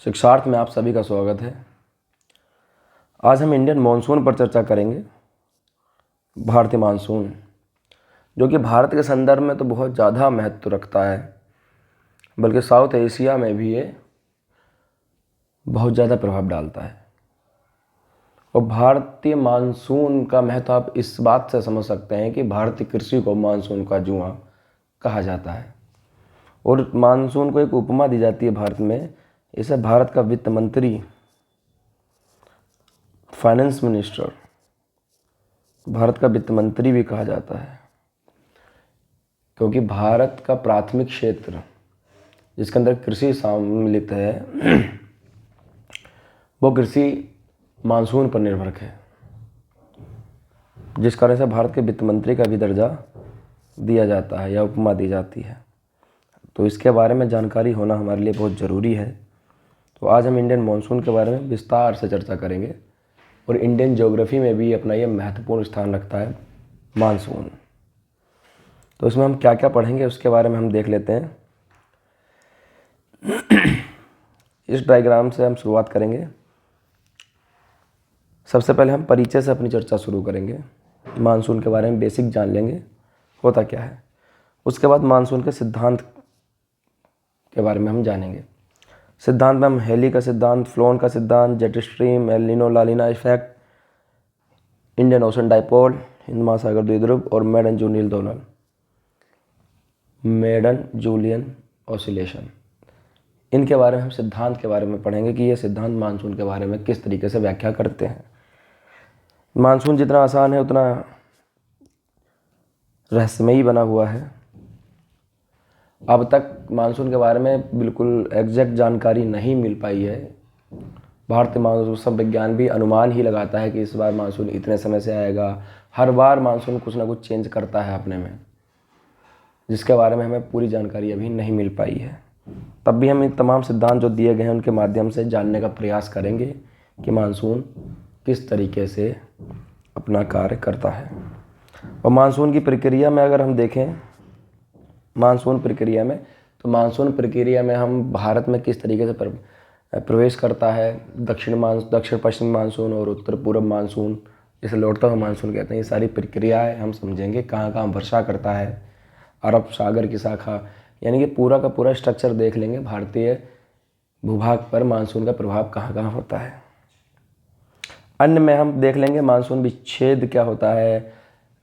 शिक्षार्थ में आप सभी का स्वागत है। आज हम इंडियन मानसून पर चर्चा करेंगे। भारतीय मानसून जो कि भारत के संदर्भ में तो बहुत ज़्यादा महत्व रखता है, बल्कि साउथ एशिया में भी ये बहुत ज़्यादा प्रभाव डालता है। और भारतीय मानसून का महत्व आप इस बात से समझ सकते हैं कि भारतीय कृषि को मानसून का जुआ कहा जाता है। और मानसून को एक उपमा दी जाती है भारत में। इसे भारत का वित्त मंत्री, फाइनेंस मिनिस्टर, भारत का वित्त मंत्री भी कहा जाता है, क्योंकि भारत का प्राथमिक क्षेत्र जिसके अंदर कृषि सम्मिलित है वो कृषि मानसून पर निर्भर है, जिस कारण से भारत के वित्त मंत्री का भी दर्जा दिया जाता है या उपमा दी जाती है। तो इसके बारे में जानकारी होना हमारे लिए बहुत ज़रूरी है। तो आज हम इंडियन मानसून के बारे में विस्तार से चर्चा करेंगे। और इंडियन ज्योग्राफी में भी अपना ये महत्वपूर्ण स्थान रखता है मानसून। तो इसमें हम क्या क्या पढ़ेंगे उसके बारे में हम देख लेते हैं। इस डायग्राम से हम शुरुआत करेंगे। सबसे पहले हम परिचय से अपनी चर्चा शुरू करेंगे। मानसून के बारे में बेसिक जान लेंगे होता क्या है। उसके बाद मानसून के सिद्धांत के बारे में हम जानेंगे। सिद्धांत में हम हेली का सिद्धांत, फ्लोन का सिद्धांत, jet stream, El Nino La Nina effect, Indian Ocean dipole, हिंद महासागर द्विध्रुव और मेडन जूलियन ऑसिलेशन, इनके बारे में हम सिद्धांत के बारे में पढ़ेंगे कि ये सिद्धांत मानसून के बारे में किस तरीके से व्याख्या करते हैं। मानसून जितना आसान है उतना रहस्यमयी बना हुआ है। अब तक मानसून के बारे में बिल्कुल एग्जैक्ट जानकारी नहीं मिल पाई है। भारतीय मौसम विज्ञान भी अनुमान ही लगाता है कि इस बार मानसून इतने समय से आएगा। हर बार मानसून कुछ ना कुछ चेंज करता है अपने में, जिसके बारे में हमें पूरी जानकारी अभी नहीं मिल पाई है। तब भी हम इन तमाम सिद्धांत जो दिए गए हैं उनके माध्यम से जानने का प्रयास करेंगे कि मानसून किस तरीके से अपना कार्य करता है। और मानसून की प्रक्रिया में अगर हम देखें, मानसून प्रक्रिया में हम भारत में किस तरीके से प्रवेश करता है। दक्षिण पश्चिम मानसून और उत्तर पूर्व मानसून, जिसे लौटता हुआ मानसून कहते हैं, ये सारी प्रक्रियाएं हम समझेंगे। कहाँ कहाँ वर्षा करता है, अरब सागर की शाखा, यानी कि पूरा का पूरा स्ट्रक्चर देख लेंगे। भारतीय भूभाग पर मानसून का प्रभाव कहाँ कहाँ होता है। अन्य में हम देख लेंगे मानसून विच्छेद क्या होता है,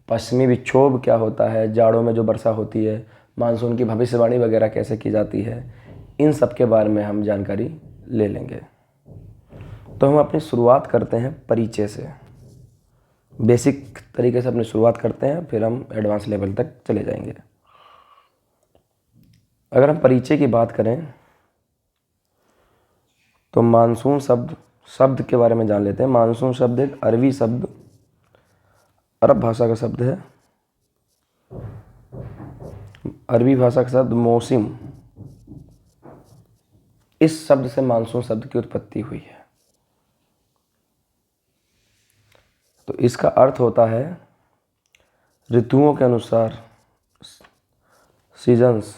पश्चिमी विक्षोभ क्या होता है, जाड़ों में जो वर्षा होती है, मानसून की भविष्यवाणी वगैरह कैसे की जाती है, इन सब के बारे में हम जानकारी ले लेंगे। तो हम अपनी शुरुआत करते हैं परिचय से, बेसिक तरीके से अपनी शुरुआत करते हैं, फिर हम एडवांस लेवल तक चले जाएंगे। अगर हम परिचय की बात करें तो मानसून शब्द के बारे में जान लेते हैं। मानसून शब्द एक अरबी शब्द, अरब भाषा का शब्द है। अरबी भाषा का शब्द मौसम, इस शब्द से मानसून शब्द की उत्पत्ति हुई है। तो इसका अर्थ होता है ऋतुओं के अनुसार, सीजन्स,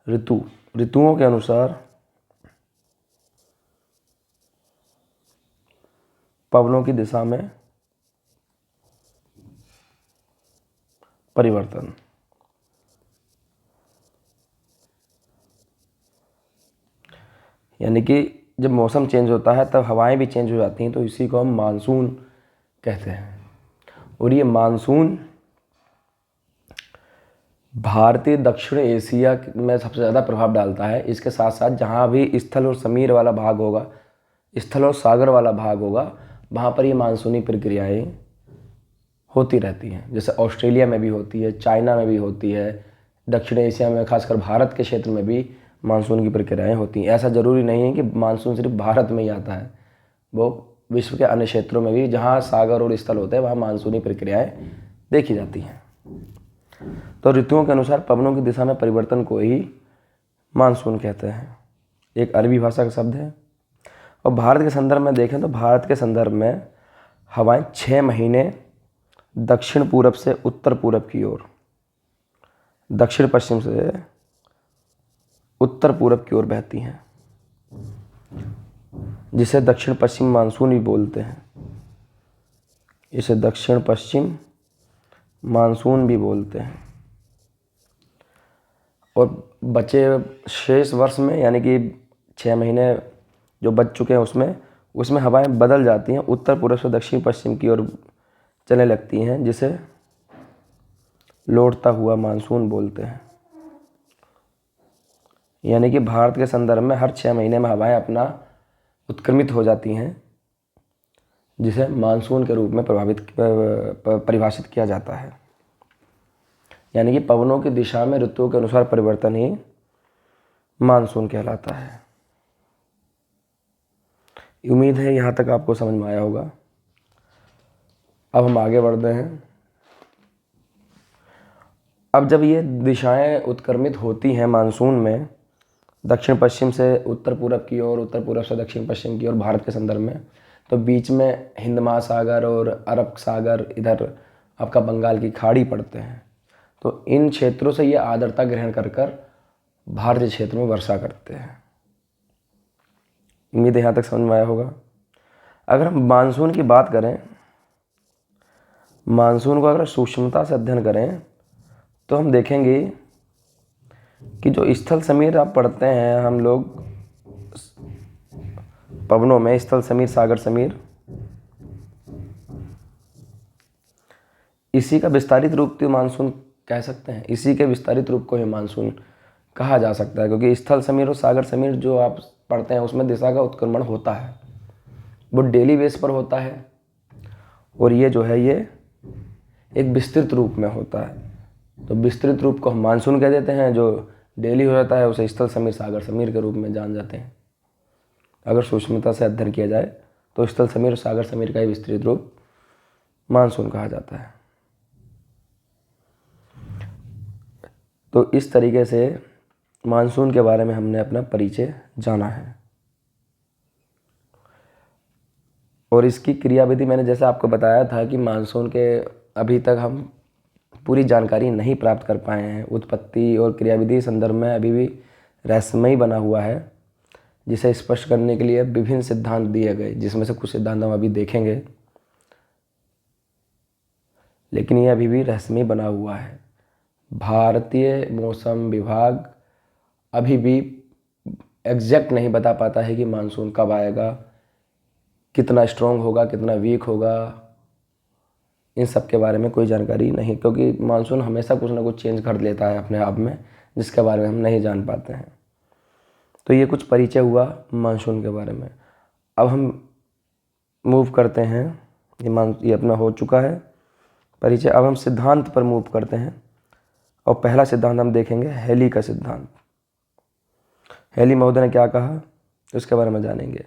ऋतुओं के अनुसार पवनों की दिशा में परिवर्तन। यानी कि जब मौसम चेंज होता है तब हवाएं भी चेंज हो जाती हैं, तो इसी को हम मानसून कहते हैं। और ये मानसून भारतीय दक्षिण एशिया में सबसे ज़्यादा प्रभाव डालता है। इसके साथ साथ जहाँ भी स्थल और समीर वाला भाग होगा, स्थल और सागर वाला भाग होगा, वहाँ पर ये मानसूनी प्रक्रियाएं होती रहती हैं। जैसे ऑस्ट्रेलिया में भी होती है, चाइना में भी होती है, दक्षिण एशिया में खासकर भारत के क्षेत्र में भी मानसून की प्रक्रियाएं होती हैं। ऐसा ज़रूरी नहीं है कि मानसून सिर्फ भारत में ही आता है, वो विश्व के अन्य क्षेत्रों में भी जहाँ सागर और स्थल होते हैं वहाँ मानसूनी प्रक्रियाएं देखी जाती हैं। तो ऋतुओं के अनुसार पवनों की दिशा में परिवर्तन को ही मानसून कहते हैं। एक अरबी भाषा का शब्द है। और भारत के संदर्भ में देखें तो भारत के संदर्भ में हवाएं 6 महीने दक्षिण पूरब से उत्तर पूरब की ओर, दक्षिण पश्चिम से उत्तर पूरब की ओर बहती हैं। जिसे दक्षिण पश्चिम मानसून भी बोलते हैं। इसे दक्षिण पश्चिम मानसून भी बोलते हैं। और बचे शेष वर्ष में यानी कि 6 महीने जो बच चुके हैं उसमें हवाएं बदल जाती हैं, उत्तर पूर्व से दक्षिण पश्चिम की ओर चलने लगती हैं, जिसे लौटता हुआ मानसून बोलते हैं। यानी कि भारत के संदर्भ में हर 6 महीने में हवाएं अपना उत्क्रमित हो जाती हैं, जिसे मानसून के रूप में परिभाषित किया जाता है। यानी कि पवनों की दिशा में ऋतुओं के अनुसार परिवर्तन ही मानसून कहलाता है। उम्मीद है यहाँ तक आपको समझ में आया होगा। अब हम आगे बढ़ते हैं। अब जब ये दिशाएं उत्क्रमित होती हैं मानसून में, दक्षिण पश्चिम से उत्तर पूर्व की ओर, उत्तर पूर्व से दक्षिण पश्चिम की ओर भारत के संदर्भ में, तो बीच में हिंद महासागर और अरब सागर, इधर आपका बंगाल की खाड़ी पड़ते हैं। तो इन क्षेत्रों से ये आर्द्रता ग्रहण कर भारतीय क्षेत्र में वर्षा करते हैं। उम्मीद है यहाँ तक समझ में आया होगा। अगर हम मानसून की बात करें, मानसून को अगर सूक्ष्मता से अध्ययन करें तो हम देखेंगे कि जो स्थल समीर आप पढ़ते हैं हम लोग पवनों में, स्थल समीर, सागर समीर, इसी का विस्तारित रूप तो मानसून कह सकते हैं। इसी के विस्तारित रूप को ही मानसून कहा जा सकता है, क्योंकि स्थल समीर और सागर समीर जो आप पढ़ते हैं उसमें दिशा का उत्क्रमण होता है, वो डेली बेस पर होता है, और ये जो है ये एक विस्तृत रूप में होता है। तो विस्तृत रूप को हम मानसून कह देते हैं, जो डेली हो जाता है उसे स्थल समीर, सागर समीर के रूप में जान जाते हैं। अगर सूक्ष्मता से अध्ययन किया जाए तो स्थल समीर और सागर समीर का ही विस्तृत रूप मानसून कहा जाता है। तो इस तरीके से मानसून के बारे में हमने अपना परिचय जाना है। और इसकी क्रियाविधि मैंने जैसे आपको बताया था कि मानसून के अभी तक हम पूरी जानकारी नहीं प्राप्त कर पाए हैं। उत्पत्ति और क्रियाविधि संदर्भ में अभी भी रहस्यमयी बना हुआ है, जिसे स्पष्ट करने के लिए विभिन्न सिद्धांत दिए गए, जिसमें से कुछ सिद्धांत हम अभी देखेंगे, लेकिन ये अभी भी रहस्यमयी बना हुआ है। भारतीय मौसम विभाग अभी भी एग्जैक्ट नहीं बता पाता है कि मानसून कब आएगा, कितना स्ट्रॉन्ग होगा, कितना वीक होगा, इन सब के बारे में कोई जानकारी नहीं, क्योंकि मानसून हमेशा कुछ ना कुछ चेंज कर लेता है अपने आप में, जिसके बारे में हम नहीं जान पाते हैं। तो ये कुछ परिचय हुआ मानसून के बारे में। अब हम मूव करते हैं, ये अपना हो चुका है परिचय। अब हम सिद्धांत पर मूव करते हैं, और पहला सिद्धांत हम देखेंगे हेली का सिद्धांत। हेली महोदय ने क्या कहा उसके बारे में जानेंगे।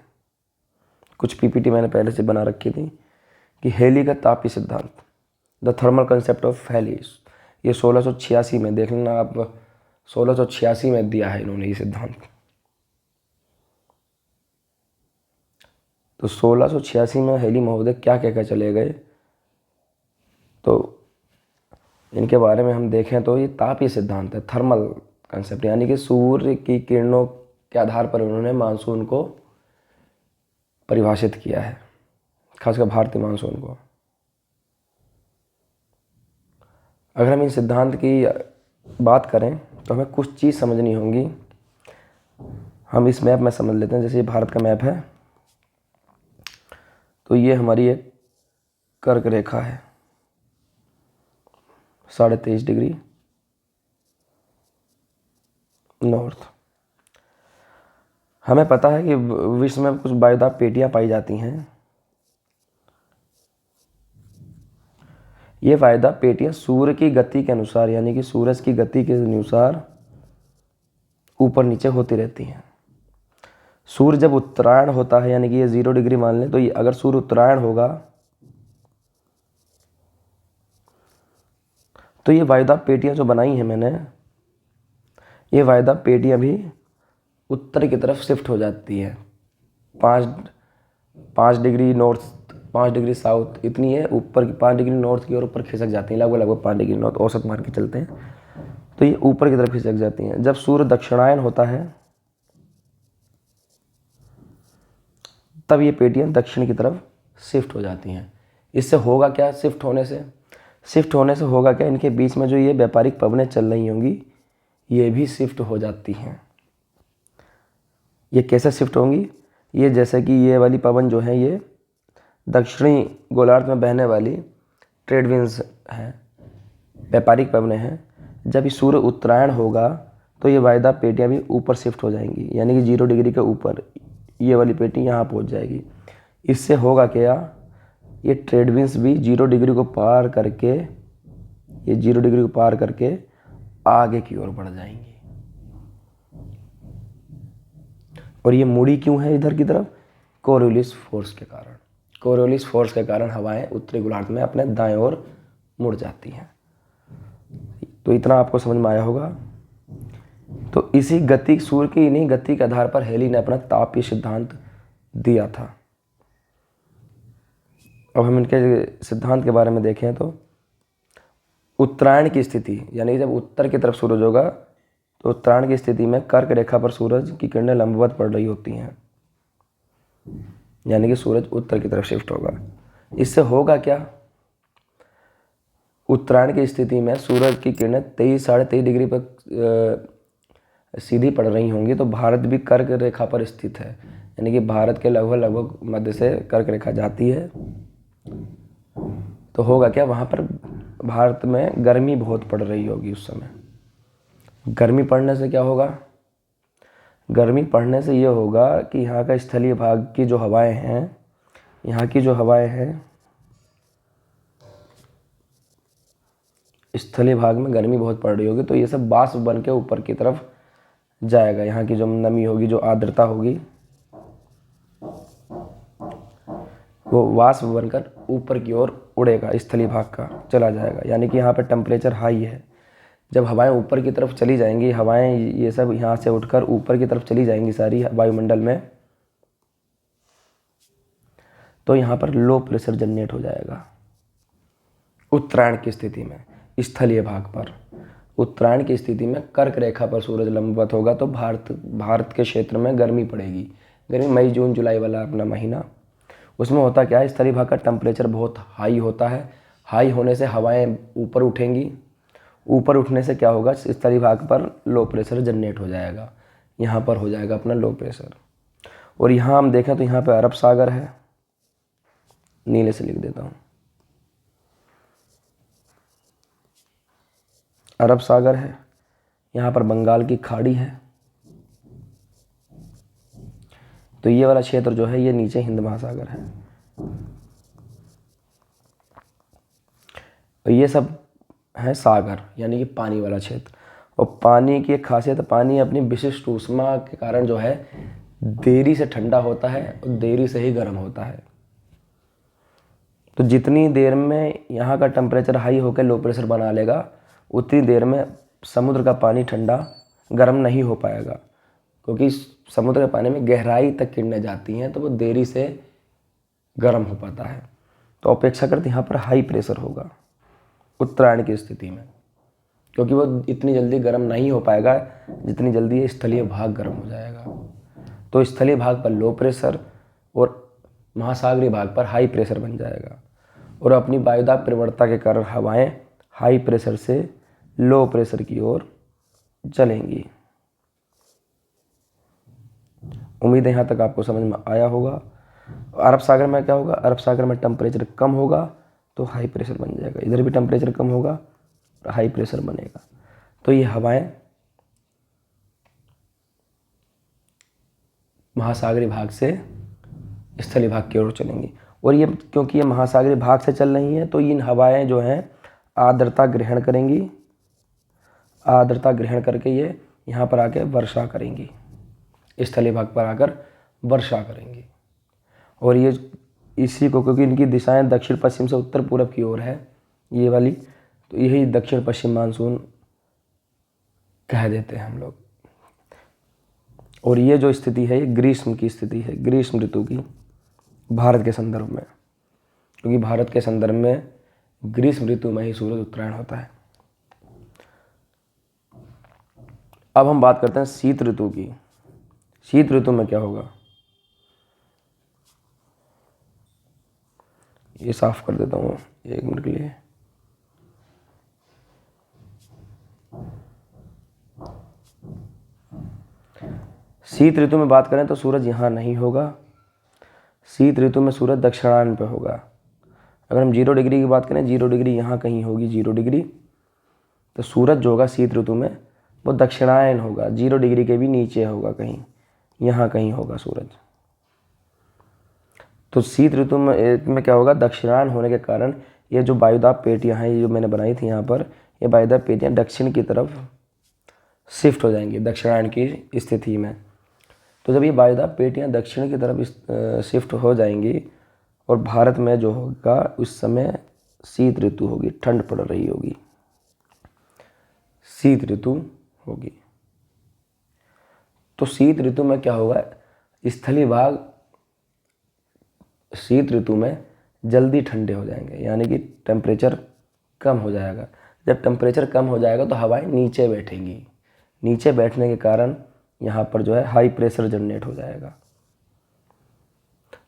कुछ पीपीटी मैंने पहले से बना रखी थी कि हेली का तापीय सिद्धांत, the thermal concept of Halley, ये 1686 में, देख लेना आप, 1686 में दिया है इन्होंने ये सिद्धांत। तो 1686 में हेली महोदय क्या कहकर चले गए, तो इनके बारे में हम देखें तो ये तापीय सिद्धांत है, थर्मल कंसेप्ट, यानी कि सूर्य की किरणों के आधार पर उन्होंने मानसून को परिभाषित किया है, खासकर भारतीय मानसून को। अगर हम इन सिद्धांत की बात करें तो हमें कुछ चीज़ समझनी होंगी। हम इस मैप में समझ लेते हैं। जैसे ये भारत का मैप है, तो ये हमारी एक कर्क रेखा है 23.5 डिग्री नॉर्थ। हमें पता है कि विश्व में कुछ वायुदाब पेटियां पाई जाती हैं। ये वायुदाब पेटियां सूर्य की गति के अनुसार, यानी कि सूरज की गति के अनुसार ऊपर नीचे होती रहती हैं। सूर्य जब उत्तरायण होता है, यानी कि ये 0 डिग्री मान लें, तो ये अगर सूर्य उत्तरायण होगा तो ये वायुदाब पेटियां जो बनाई हैं मैंने, ये वायुदाब पेटियां भी उत्तर की तरफ शिफ्ट हो जाती है। 5 डिग्री नॉर्थ, 5 डिग्री साउथ, इतनी है ऊपर की, 5 डिग्री नॉर्थ की ओर ऊपर खिसक जाती हैं, लगभग 5 डिग्री नॉर्थ औसत मार के चलते हैं, तो ये ऊपर की तरफ खिसक जाती हैं। जब सूर्य दक्षिणायन होता है तब ये पेटियाँ दक्षिण की तरफ शिफ्ट हो जाती हैं। इससे होगा क्या, शिफ्ट होने से होगा क्या, इनके बीच में जो ये व्यापारिक पवनें चल रही होंगी ये भी शिफ्ट हो जाती हैं। ये कैसे शिफ्ट होंगी, ये जैसे कि ये वाली पवन जो है ये दक्षिणी गोलार्ध में बहने वाली ट्रेड विंड्स हैं, व्यापारिक पवनें हैं। जब ये सूर्य उत्तरायण होगा तो ये वायदा पेटियाँ भी ऊपर शिफ्ट हो जाएंगी, यानी कि 0 डिग्री के ऊपर ये वाली पेटी यहाँ पहुँच जाएगी। इससे होगा क्या, ये ट्रेड विंड्स भी 0 डिग्री को पार करके, ये 0 डिग्री को पार करके आगे की ओर बढ़ जाएंगी। और ये मुड़ी क्यों है इधर की तरफ, कोरियोलिस फोर्स के कारण। कोरियोलिस फोर्स के कारण हवाएं उत्तरी गोलार्ध में अपने दाएं ओर मुड़ जाती हैं। तो इतना आपको समझ में आया होगा। तो इसी गति, सूर्य की इन्हीं गति के आधार पर हेली ने अपना तापीय सिद्धांत दिया था। अब हम इनके सिद्धांत के बारे में देखें तो उत्तरायण की स्थिति, यानी जब उत्तर की तरफ सूरज होगा तो उत्तरायण की स्थिति में कर्क रेखा पर सूरज की किरणें लंबवत पड़ रही होती हैं, यानी कि सूरज उत्तर की तरफ शिफ्ट होगा। इससे होगा क्या, उत्तरायण की स्थिति में सूरज की किरणें 23 साढ़े 23 डिग्री पर सीधी पड़ रही होंगी, तो भारत भी कर्क रेखा पर स्थित है, यानी कि भारत के लगभग मध्य से कर्क रेखा जाती है। तो होगा क्या, वहाँ पर भारत में गर्मी बहुत पड़ रही होगी उस समय। गर्मी पड़ने से क्या होगा, गर्मी पड़ने से ये होगा कि यहाँ का स्थलीय भाग की जो हवाएं हैं, यहाँ की जो हवाएं हैं, स्थलीय भाग में गर्मी बहुत पड़ रही होगी, तो ये सब वाष्प बन के ऊपर की तरफ जाएगा। यहाँ की जो नमी होगी, जो आर्द्रता होगी, वो वाष्प बनकर ऊपर की ओर उड़ेगा, स्थलीय भाग का चला जाएगा, यानी कि यहाँ पर टेम्परेचर हाई है। जब हवाएं ऊपर की तरफ चली जाएंगी, हवाएं ये सब यहाँ से उठकर ऊपर की तरफ चली जाएंगी सारी वायुमंडल में, तो यहाँ पर लो प्रेशर जनरेट हो जाएगा। उत्तरायण की स्थिति में स्थलीय भाग पर, उत्तरायण की स्थिति में कर्क रेखा पर सूरज लंबवत होगा, तो भारत के क्षेत्र में गर्मी पड़ेगी। गर्मी मई जून जुलाई वाला अपना महीना, उसमें होता क्या है, स्थलीय भाग का टेम्परेचर बहुत हाई होता है। हाई होने से हवाएं ऊपर उठेंगी, ऊपर उठने से क्या होगा, स्थलीय भाग पर लो प्रेशर जनरेट हो जाएगा, यहाँ पर हो जाएगा अपना लो प्रेशर। और यहाँ हम देखें तो यहाँ पर अरब सागर है, नीले से लिख देता हूँ, अरब सागर है। यहाँ पर बंगाल की खाड़ी है। तो ये वाला क्षेत्र जो है ये नीचे हिंद महासागर है। और ये सब है सागर, यानी कि पानी वाला क्षेत्र। और पानी की एक खासियत, पानी अपनी विशिष्ट ऊष्मा के कारण जो है देरी से ठंडा होता है और देरी से ही गर्म होता है। तो जितनी देर में यहाँ का टेम्परेचर हाई होकर लो प्रेशर बना लेगा, उतनी देर में समुद्र का पानी ठंडा गर्म नहीं हो पाएगा, क्योंकि समुद्र के पानी में गहराई तक किरणें जाती हैं, तो वो देरी से गर्म हो पाता है। तो अपेक्षाकृत यहाँ पर हाई प्रेशर होगा उत्तरायण की स्थिति में, क्योंकि वो इतनी जल्दी गर्म नहीं हो पाएगा जितनी जल्दी ये स्थलीय भाग गर्म हो जाएगा। तो स्थलीय भाग पर लो प्रेशर और महासागरीय भाग पर हाई प्रेशर बन जाएगा, और अपनी वायुदाब प्रवणता के कारण हवाएं हाई प्रेशर से लो प्रेशर की ओर चलेंगी। उम्मीद है यहाँ तक आपको समझ में आया होगा। अरब सागर में क्या होगा, अरब सागर में टेम्परेचर कम होगा तो हाई प्रेशर बन जाएगा, इधर भी टेम्परेचर कम होगा और हाई प्रेशर बनेगा। तो ये हवाएं महासागरीय भाग से स्थलीय भाग की ओर चलेंगी। और ये क्योंकि ये महासागरीय भाग से चल रही हैं, तो इन हवाएं जो हैं आर्द्रता ग्रहण करेंगी, आर्द्रता ग्रहण करके ये यहाँ पर आके वर्षा करेंगी, स्थलीय भाग पर आकर वर्षा करेंगी। और ये इसी को, क्योंकि इनकी दिशाएं दक्षिण पश्चिम से उत्तर पूर्व की ओर है ये वाली, तो यही दक्षिण पश्चिम मानसून कह देते हैं हम लोग। और ये जो स्थिति है ये ग्रीष्म की स्थिति है, ग्रीष्म ऋतु की, भारत के संदर्भ में, क्योंकि भारत के संदर्भ में ग्रीष्म ऋतु में ही सूरज उत्तरायण होता है। अब हम बात करते हैं शीत ऋतु की। शीत ऋतु में क्या होगा, ये साफ कर देता हूँ 1 मिनट के लिए। शीत ऋतु में बात करें तो सूरज यहाँ नहीं होगा। शीत ऋतु में सूरज दक्षिणायन पे होगा। अगर हम 0 डिग्री की बात करें, 0 डिग्री यहाँ कहीं होगी 0 डिग्री, तो सूरज जो होगा शीत ऋतु में वो दक्षिणायन होगा, 0 डिग्री के भी नीचे होगा, कहीं यहाँ कहीं होगा सूरज। तो शीत ऋतु में क्या होगा, दक्षिणायन होने के कारण ये जो वायुदाब पेटियाँ हैं, ये जो मैंने बनाई थी यहाँ पर, ये वायुदाब पेटियाँ दक्षिण की तरफ शिफ्ट हो जाएंगी दक्षिणायन की स्थिति में। तो जब ये वायुदाब पेटियाँ दक्षिण की तरफ शिफ्ट हो जाएंगी और भारत में जो होगा उस समय शीत ऋतु होगी, ठंड पड़ रही होगी, शीत ऋतु होगी। तो शीत ऋतु में क्या होगा, स्थलीय भाग शीत ऋतु में जल्दी ठंडे हो जाएंगे, यानी कि टेम्परेचर कम हो जाएगा। जब टेम्परेचर कम हो जाएगा तो हवाएं नीचे बैठेंगी, नीचे बैठने के कारण यहाँ पर जो है हाई प्रेशर जनरेट हो जाएगा।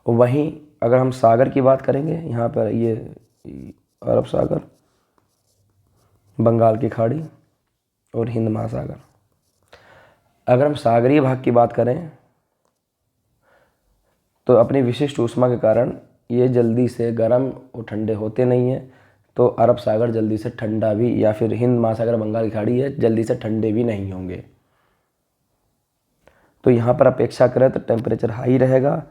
और वहीं अगर हम सागर की बात करेंगे, यहाँ पर ये अरब सागर, बंगाल की खाड़ी और हिंद महासागर, अगर हम सागरीय भाग की बात करें तो अपनी विशिष्ट ऊष्मा के कारण ये जल्दी से गर्म और ठंडे होते नहीं हैं। तो अरब सागर जल्दी से ठंडा भी, या फिर हिंद महासागर बंगाल की खाड़ी है, जल्दी से ठंडे भी नहीं होंगे। तो यहाँ पर अपेक्षा करें तो टेम्परेचर हाई रहेगा,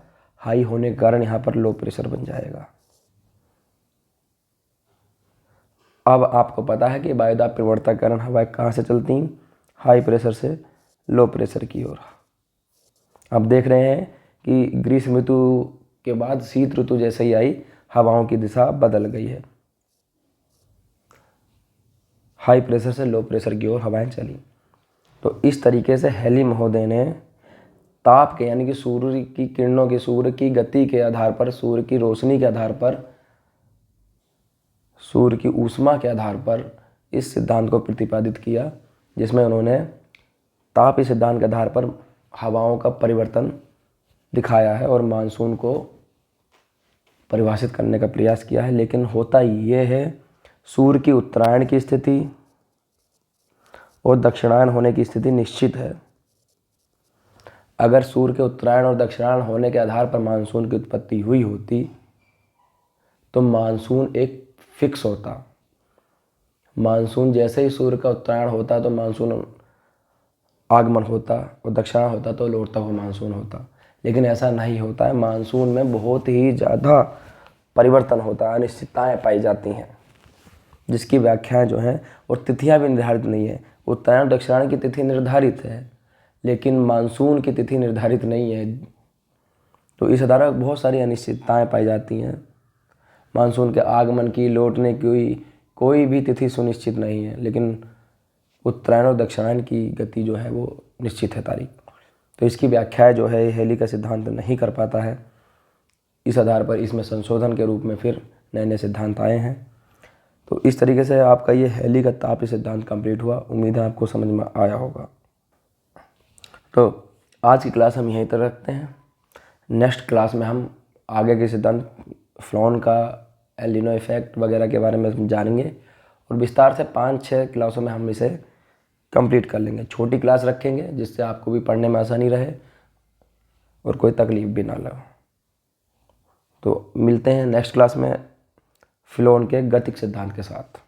हाई होने के कारण यहाँ पर लो प्रेशर बन जाएगा। अब आपको पता है कि वायुदाब परिवर्तन के कारण हवाएं कहाँ से चलती हैं, हाई प्रेशर से लो प्रेशर की ओर। अब देख रहे हैं कि ग्रीष्म ऋतु के बाद शीत ऋतु जैसे ही आई, हवाओं की दिशा बदल गई है, हाई प्रेशर से लो प्रेशर की ओर हवाएं चली। तो इस तरीके से हेली महोदय ने ताप के, यानी कि सूर्य की किरणों के, सूर्य की गति के आधार पर, सूर्य की रोशनी के आधार पर, सूर्य की ऊष्मा के आधार पर इस सिद्धांत को प्रतिपादित किया, जिसमें उन्होंने ताप सिद्धांत के आधार पर हवाओं का परिवर्तन दिखाया है और मानसून को परिभाषित करने का प्रयास किया है। लेकिन होता ये है, सूर्य की उत्तरायण की स्थिति और दक्षिणायन होने की स्थिति निश्चित है। अगर सूर्य के उत्तरायण और दक्षिणायन होने के आधार पर मानसून की उत्पत्ति हुई होती तो मानसून एक फिक्स होता। मानसून जैसे ही सूर्य का उत्तरायण होता तो मानसून आगमन होता, और दक्षिणायन होता तो लौटता हुआ मानसून होता। लेकिन ऐसा नहीं होता है, मानसून में बहुत ही ज़्यादा परिवर्तन होता है, अनिश्चितताएँ पाई जाती हैं, जिसकी व्याख्याएं जो हैं और तिथियां भी निर्धारित नहीं है। उत्तरायण दक्षिणायन की तिथि निर्धारित है, लेकिन मानसून की तिथि निर्धारित नहीं है। तो इस आधार पर बहुत सारी अनिश्चितताएं पाई जाती हैं। मानसून के आगमन की, लौटने की कोई भी तिथि सुनिश्चित नहीं है, लेकिन उत्तरायण और दक्षिणायन की गति जो है वो निश्चित है तारीख। तो इसकी व्याख्या जो है हेली का सिद्धांत नहीं कर पाता है। इस आधार पर इसमें संशोधन के रूप में फिर नए नए सिद्धांत आए हैं। तो इस तरीके से आपका ये हेली का ताप सिद्धांत कंप्लीट हुआ। उम्मीद है आपको समझ में आया होगा। तो आज की क्लास हम यहीं तक रखते हैं। नेक्स्ट क्लास में हम आगे के सिद्धांत, फ्लॉन का, एल नीनो इफेक्ट वगैरह के बारे में जानेंगे और विस्तार से 5-6 क्लासों में हम इसे कंप्लीट कर लेंगे। छोटी क्लास रखेंगे जिससे आपको भी पढ़ने में आसानी रहे और कोई तकलीफ भी ना लगे। तो मिलते हैं नेक्स्ट क्लास में फ्लॉन के गतिक सिद्धांत के साथ।